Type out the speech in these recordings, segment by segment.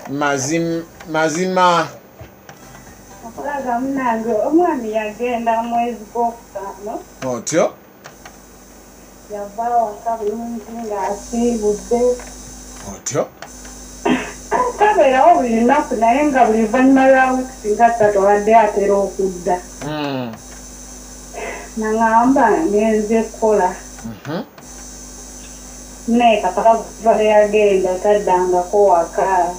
mazima Kapalaga munange omwami yagenda mwezi gw'okutaano. Otyo Yava waka bulungi ng'asiibudde. Otyo Kabeerawo buli lunaku naye nga buli luvannyuma lwa wiiki nga ssatu abadde atera okudda. Naŋŋamba ngenze kukola. Naye Kapalaga kuva yagenda taddangako waka.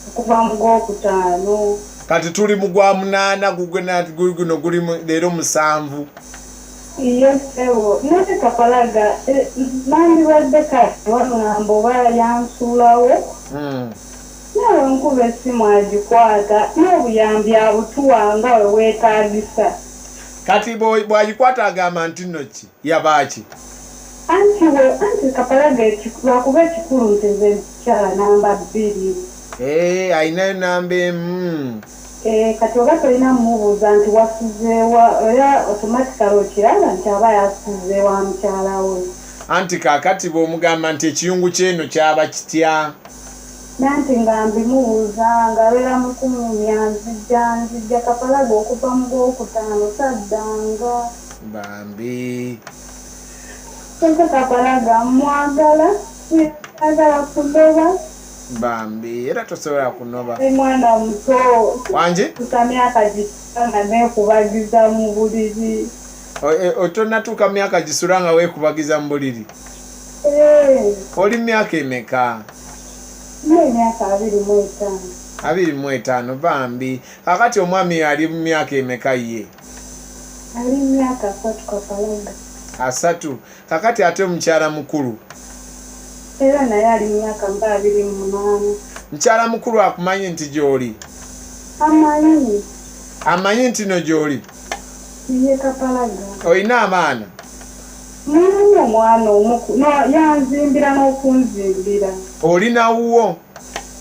Okuva mu gw'okutaano. Kati tuli mu gwa munaana guno guli leero 7. Yes, ebo. Nate Kapalaga, nandibadde kati waŋŋamba oba yansuulawo. Nawe nkuba essimu agikwata n'obuyambi abutuwa nga we weetaagisa. Kati bw'agikwata agamba nti nno ki yabaaki? Anti Kapalaga lwakuba ekikulu nti nze nkyala namba 2. Ayinayo namba emu. Kati oba tolina mmubuuza nti wasuzeewa era automatically okiraba nti aba yasuzeewa mukyala we. Anti kaakati bw'omugamba nti ekiyungu ky'eno kyaba kitya? Nanti nga mbimubuuza ng'abeera mukumumya nzijja Kapalaga okuva mu gw'okutaano taddanga. Bambi. Sonke Kapalaga mwagala, ayagala kunoba. Bambi era tosobola kunoba. Mwana muto. Wanje? Tuta myaka gisula nga neekubagiza mu buliri. Otonatuuka myaka gisula nga weekubagiza mu buliri? Oli myaka emeka? Myaka 25. 25 bambi. Kakati omwami ali mu myaka emeka ye? Ali myaka 3 Kapalaga. 3. Kakati ate omukyala mukulu? Era naye ali myaka 28. Mukyala mukulu akumanyi nti gy'oli? Amanyi. Amanyi nti no gy'oli? Ye Kapalaga. Olina amaana? Mwalimu omwana omukulu yanzimbira n'okunzimbira. Olina wuwo?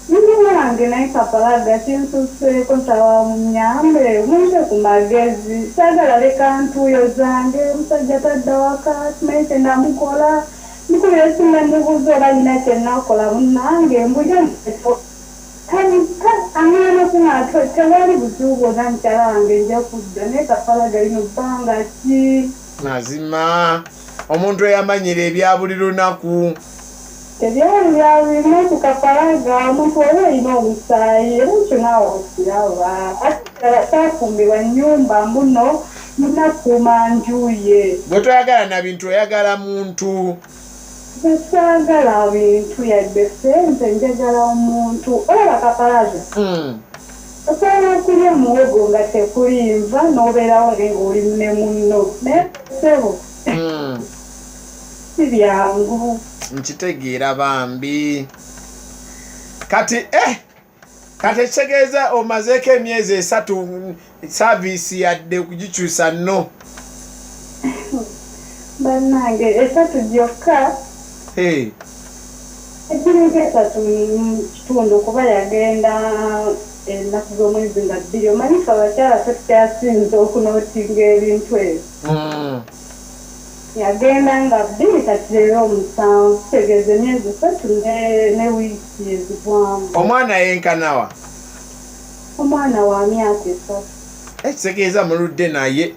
Ndi wange naye Kapalaga kinsuseeko nsaba munyambe munze ku magezi. Saagala leka ntuuyo zange musajja tadda waka simanyi kye namukola. Nkubira essimu nemubuuza oba nina kye nakola munnange mbuye aŋŋaana kunaato tewali buzibu bwonna mukyala wange nja kudda naye Kapalaga lino bbanga ki? Mazima omuntu eyamanyira ebya buli lunaku. Tebyali bya buli lunaku Kapalaga omuntu oba olina omusaayi era ekyo naawe okiraba. Ate taafumbirwa nnyumba mbuno munakuuma njuye. Gwe toyagala na bintu oyagala muntu. Saagala bintu yadde ssente njagala omuntu. Olaba Kapalaga. Osobola okulya muwogo nga tekulinva n'obeerawo ng'oli ne munno. Naye ssebo si byangu. Nkitegeera bambi. Kati ekitegeeza omazeeko emyezi 3 saaviisi yadde okugikyusa nno. Bannange 3 gyokka. Ebbiri 3 mu kitundu kuba yagenda ennaku z'omwezi nga 2. Omanyi fe abakyala tetukyasinza okunootinga ebintu ebyo. Yagenda nga 2 kati leero 7. Kitegeeza emyezi 3 ne wiiki ezigwamu. Omwana yenkanawa? Omwana wa myaka 3. Ekitegeeza muludde naye?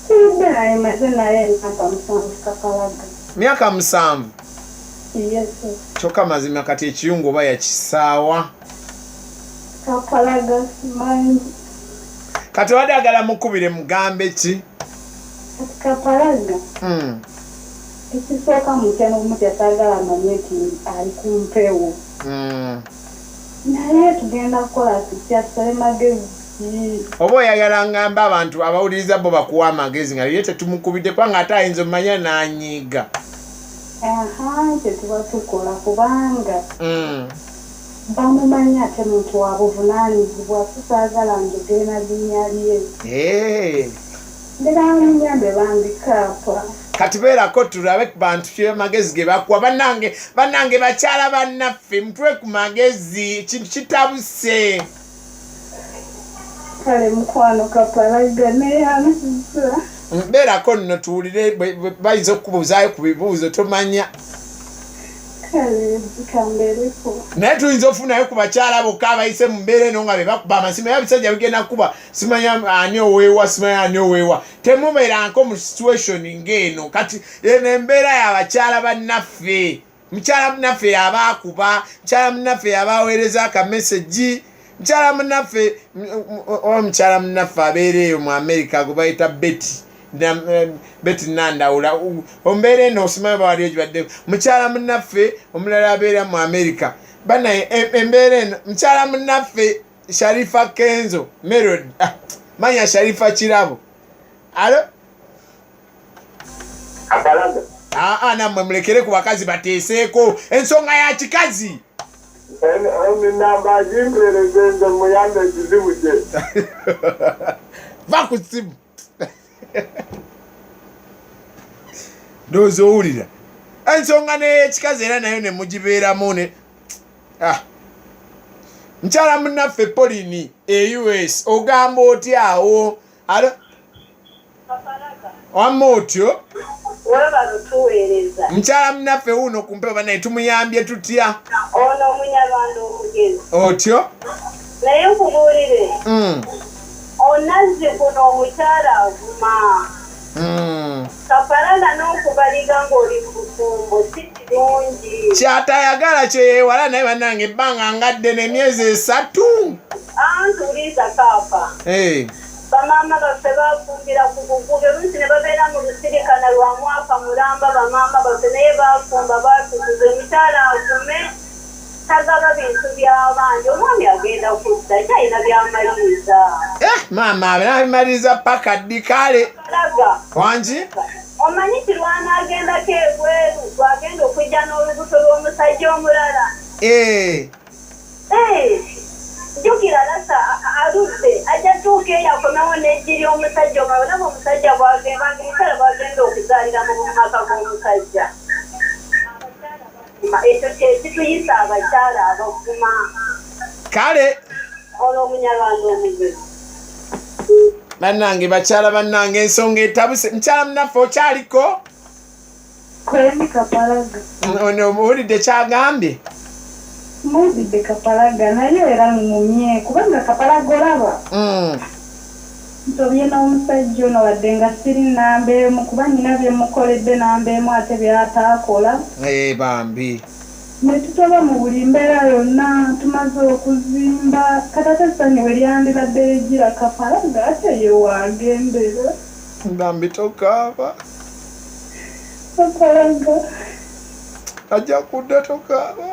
Tuludde naye maze naye emyaka 7 Kapalaga. Myaka 7? Yes. Kyokka mazima kati ekiyungu oba yakisaawa? Kapalaga simanyi. Kati wadde agala mukubire mugambe ki? Kapalaga. Ekisooka mutya n'omutya saagala amanye nti ali ku mpewo. Naye tugenda kukola tutya tusale magezi. Oba oyagala ngamba abantu abawuliriza bo bakuwa amagezi nga ye tetumukubidde kubanga ate ayinza omanya n'anyiiga. Kye tuba tukola kubanga bamumanya ate muntu wa buvunaanyizibwa tusaagala njogere na linnya lye. Ndera munyambe bandikaapa. Kati beerako tulabe bantu kye magezi ge bakuwa bannange bakyala bannaffe mutwe ku magezi ekintu kitabuse. Kale mukwano Kapalaga neyansiza. Beerako nno tuwulire bayinza okukubuuzaayo ku bibuuzo tomanya. naye tuyinza ofunayo ku bakyala bokka abayise mu mbeera eno nga be bakuba amasimu era bisajja bigenda kuba simanya ani oweewa simanya ani oweewa temubeeranko mu situation ng'eno kati eno embeera y'abakyala bannaffe mukyala munnaffe yabaakuba mukyala munnaffe yabaweereza akameseji mukyala munnaffe oba mukyala munnaffe abeera eyo mu America gwe bayita Betty Nandawula ombeera eno osimanyi bawaliyo gibadde mukyala munnaffe omulala abeera mu America banaye embeera eno mukyala munnaffe Sharifa Kenzo Melody manya Sharifa Kirabo alo Kapalaga nammwe mulekere ku bakazi bateeseeko ensonga ya kikazi namba zimperezenze muyambe ekizibu kye va ku ssimu ndowooza owulira ensonga n'ey'ekikazi era nayo ne mugibeeramu ne mukyala munnaffe Pauline US ogamba otya awo alo wamma otyo mukyala munnaffe wuuno kumpe banaye tumuyambye tutya ono omunyarwanda omugezi otyo naye nkubuulire onazzi kuno omukyala avuma Kapalaga n'okubaliga ng'oli ku bufumbo si kirungi kyatayagala kyeyewala naye bannange ebbanga ngadde n'emyezi 3 antuliza kaapa bamaama baffe bafumbira ku buguge oluusi ne babeera mu lusirikana lwa mwaka mulamba bamaama baffe naye bafumba batukuza emikyala avume tagaba bintu by'abangi omwami agenda kudda kyalina byamaliriza maama abenabimaliriza paka ddi kale wangi omanyi kirwana agendako ebweru twagenda okujja n'olubuto lw'omusajja omulala jjukira lasa aludde ajja tuuka eyo akomewo n'ejjiri omusajja omulala olaba omusajja bwagenda bwagenda okuzaalira mu mumaka g'omusajja ekyo kyekituyisa abakyala abavuma kale ono omunyarwanda omugezi bannange bakyala bannange ensonga etabuse mukyala munnaffe okyaliko kwemi Kapalaga owulidde kyagambye mubidde Kapalaga naye era ngumye kubanga Kapalaga olaba nsobye n'omusajja ono wadde nga siri namba emu kuba nyina byemukoledde namba emu ate byataakola bambi ne tutoba mu buli mbeera yonna tumaze okuzimba katata sanyiwe lyandibadde ligira Kapalaga ate ye waagendera bambi tokaaba Kapalaga ajja kudda tokaaba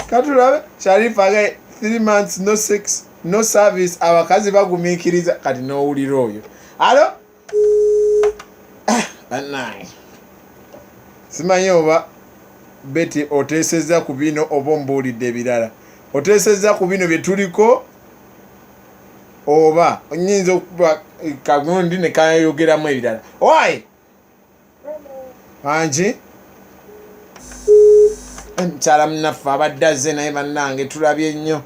katulabe Sharifa ge 3 months no sex no service abakazi bagumiikiriza kati n'owulira oyo alo banaye simanyi oba Betty oteesezza ku bino oba ombuulidde ebirala oteesezza ku bino bye tuliko oba onyinza okuba kagundi ne kayogeramu ebirala owaye wangi mukyala munnaffe abadde azze naye bannange tulabye nnyo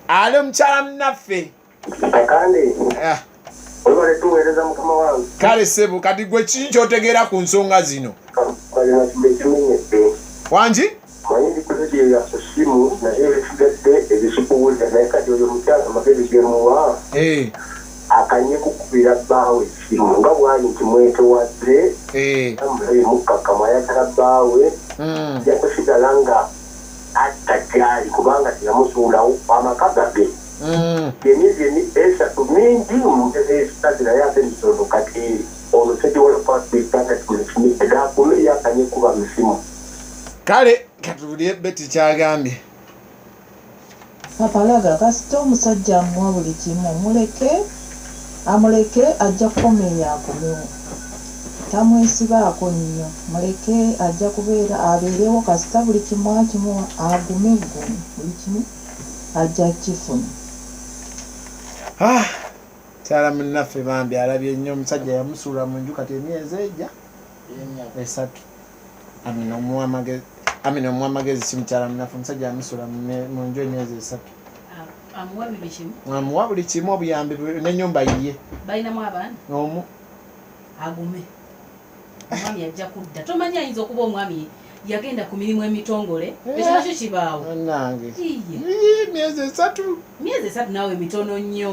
alo mukyala munnaffe akande olwale tuweereza mukama wange kale ssebo kati gwe kiki kyotegeera ku nsonga zino kalina kibe kimenyedde wangi manyi bikuzeje ya simu naye ebigadde ebisukuwulira naye kati oyo mukyala amagezi gemuwa akanye kukubira bbaawe esimu nga bwali nti mwetowadde amulabe mukkakama ayagala bbaawe jakusigala nga attakyali kubanga teyamusuulawo amaka gage emyezi 3 mingi omuntezesitazi naye ate misondo kati ono segiwolapatbitatakulekimitedakule yakanye kuba misimu kale katulye Betty kyagambye Kapalaga kasita omusajja amuwa buli kimu amuleke ajja kukomenya akomewo tamwesibaako nnyo muleke ajja kubeera abeerewo kasita buli kimu akimuwa agume buli kimu ajja kifuna kyala munnaffe bambi alabye nnyo omusajja yamusuula mu nju kati emyezi ejja 3 omuwa amagezi kimukyala munnaffe omusajja yamusuula mu nju emyezi 3 amuwa buli kimu obuyambi n'ennyumba yiye balinamu abaana omu agume omwami ajja kudda tomanyi ayinza okuba omwami yagenda ku mirimu emitongole ekyo nakyo kibaawo nange Iye. myezi 3 myezi 3 naawe mitono nnyo